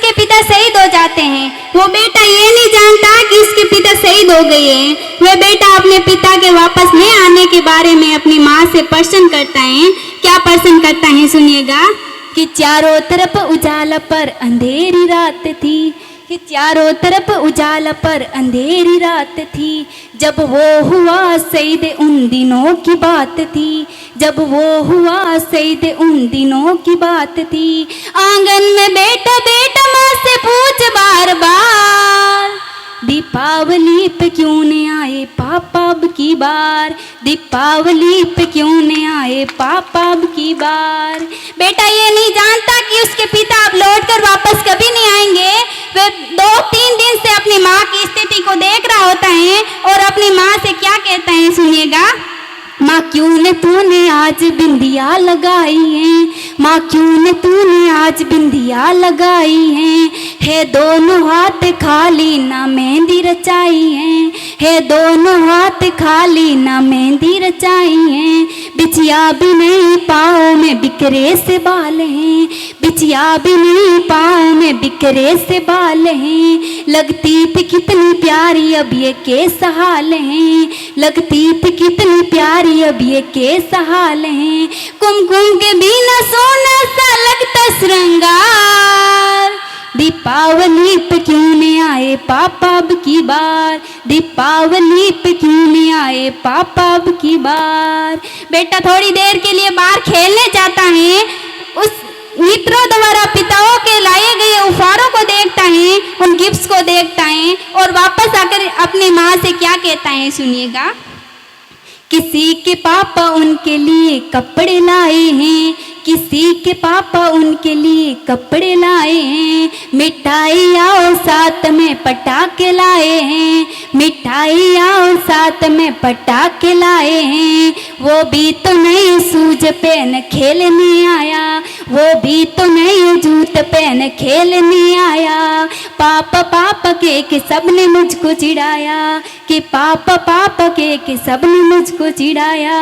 उसके पिता शहीद हो जाते हैं। वो बेटा ये नहीं जानता कि उसके पिता शहीद हो गए हैं। वह बेटा अपने पिता के वापस नहीं आने के बारे में अपनी माँ से प्रश्न करता है। क्या प्रश्न करता है सुनिएगा कि चारों तरफ उजाला पर अंधेरी रात थी, कि चारों तरफ उजाला पर अंधेरी रात थी, जब वो हुआ शहीद उन दिनों की बात थी, जब वो हुआ शहीद उन दिनों की बात थी। आंगन में बेटा बेटा माँ से पूछ बार बार, दीपावली पे क्यों नहीं आए पापा अब की बार, दीपावली पे क्यों नहीं आए पापा अब की बार। बेटा ये नहीं जानता कि उसके पिता अब लौट कर वापस कभी नहीं आएंगे। वह 2-3 दिन से अपनी माँ की स्थिति को देख रहा होता है और अपनी माँ से क्या कहता है सुनिएगा, माँ क्यों ने तूने आज बिंदिया लगाई है, माँ क्यों ने तूने आज बिंदिया लगाई है दोनों हाथ खाली ना मेहंदी रचाई है दोनों हाथ खाली ना मेहंदी रचाई है। बिछिया भी नहीं पाँव में बिखरे से बाल हैं, बिछिया भी नहीं पाँव में बिखरे से बाल हैं। लगती थी कितनी प्यारी अब ये केस हाल हैं, लगती थी कितनी प्यारी अब ये केस हाल हैं। कुमकुम के बिना सोना सा लगता श्रृंगार, दीपावली पे क्यों नहीं आए पापा अब की बार, दीपावली पे क्यों नहीं आए पापा अब की बार। बेटा थोड़ी देर के लिए बाहर खेलने जाता है। उस मित्रों द्वारा पिताओं के लाए गए उपहारों को देखता है, उन गिफ्ट्स को देखता है और वापस आकर अपनी माँ से क्या कहता है सुनिएगा, किसी के पापा उनके लिए कपड़े लाए हैं, किसी के पापा उनके लिए कपड़े लाए हैं। मिठाई और साथ में पटाखे लाए हैं, मिठाई और साथ में पटाखे लाए हैं। वो भी तो नई सूज पहन खेलने आया, वो भी तो नई जूत पहन खेलने आया। पापा पापा के सबने मुझको चिढ़ाया, कि पापा पापा के सबने मुझको चिढ़ाया।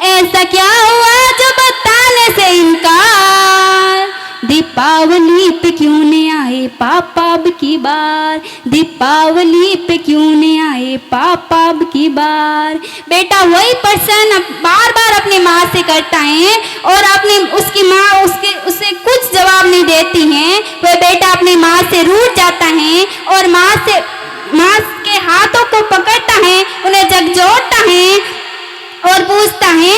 ऐसा क्या हुआ जो बताने से इनकार, दीपावली पे क्यों नहीं आए पापा अब की बार, दीपावली पे क्यों नहीं आए पापा अब की बार। बेटा वही प्रश्न बार बार अपनी माँ से करता है और अपनी उसकी माँ उसे कुछ जवाब नहीं देती है। वह बेटा अपनी माँ से रूठ जाता है और माँ के हाथों को पकड़ता है, उन्हें झकझोरता है और पूछता है,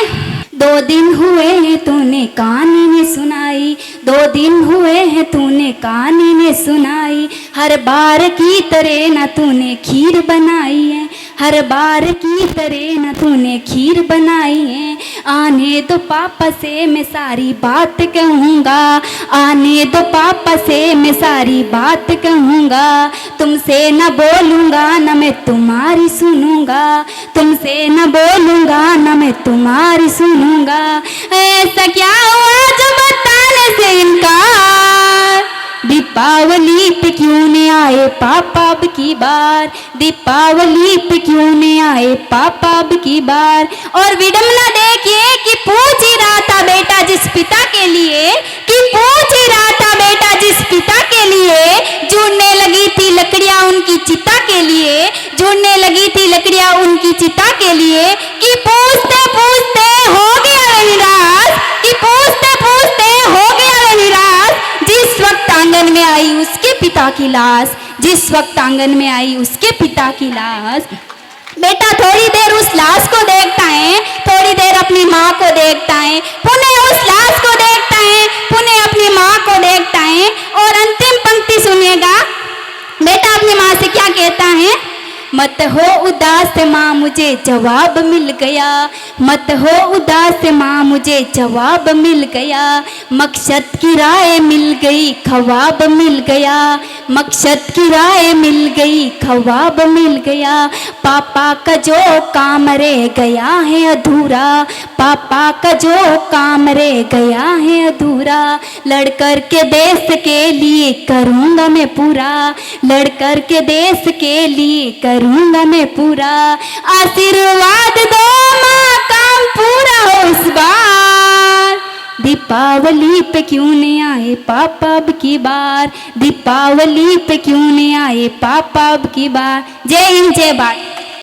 2 दिन हुए हैं तूने कहानी ने सुनाई, 2 दिन हुए हैं तूने कहानी ने सुनाई। हर बार की तरह ना तूने खीर बनाई है, हर बार की तरह ना तूने खीर बनाई है। आने दो पापा से मैं सारी बात कहूँगा, आने दो पापा से मैं सारी बात कहूँगा। तुमसे न बोलूँगा न मैं तुम्हारी सुनूँगा, तुमसे न बोलूँगा न मैं तुम्हारी सुनूँगा। ऐसा क्या हुआ जो बताने से इनकार, दीपावली पे क्यों नहीं आए पापा अब की बार, दीपावली पे क्यों नहीं आए पापा अब की बार। और विडम्बना देखिए कि पूछ ही रहा था बेटा जिस पिता के लिए, कि पूछ ही रहा था बेटा जिस पिता के लिए, जुड़ने लगी थी लकड़ियां उनकी चिता के लिए, जुड़ने लगी थी लकड़ियां उनकी चिता के लिए, कि पूछते पूछते हो गया निराश, कि पूछते पूछते हो गया निराश। जिस वक्त आंगन में आई उसके पिता की लाश, जिस वक्त आंगन में आई उसके पिता की लाश। बेटा थोड़ी देर उस लाश को देखता है, थोड़ी देर अपनी माँ को देखता है, पुनः उस लाश को देखता है, पुनः अपनी माँ को देखता है। और अंतिम पंक्ति सुनिएगा, बेटा अपनी माँ से क्या कहता है, मत हो उदास माँ मुझे जवाब मिल गया, मत हो उदास माँ मुझे जवाब मिल गया। मकसद की राह मिल गई ख्वाब मिल गया, मकसद की राह मिल गई ख्वाब मिल गया। पापा का जो काम रह गया है अधूरा, पापा का जो काम रह गया है अधूरा। लड़कर के देश के लिए करूँगा मैं पूरा, लड़कर के देश के लिए करूँगा मैं पूरा। आशीर्वाद दो माँ काम पूरा हो इस बार, दीपावली पे क्यों नहीं आए पापा अब की बार, दीपावली पे क्यों नहीं आए पापा अब की बार। जय हिंद जय भारत।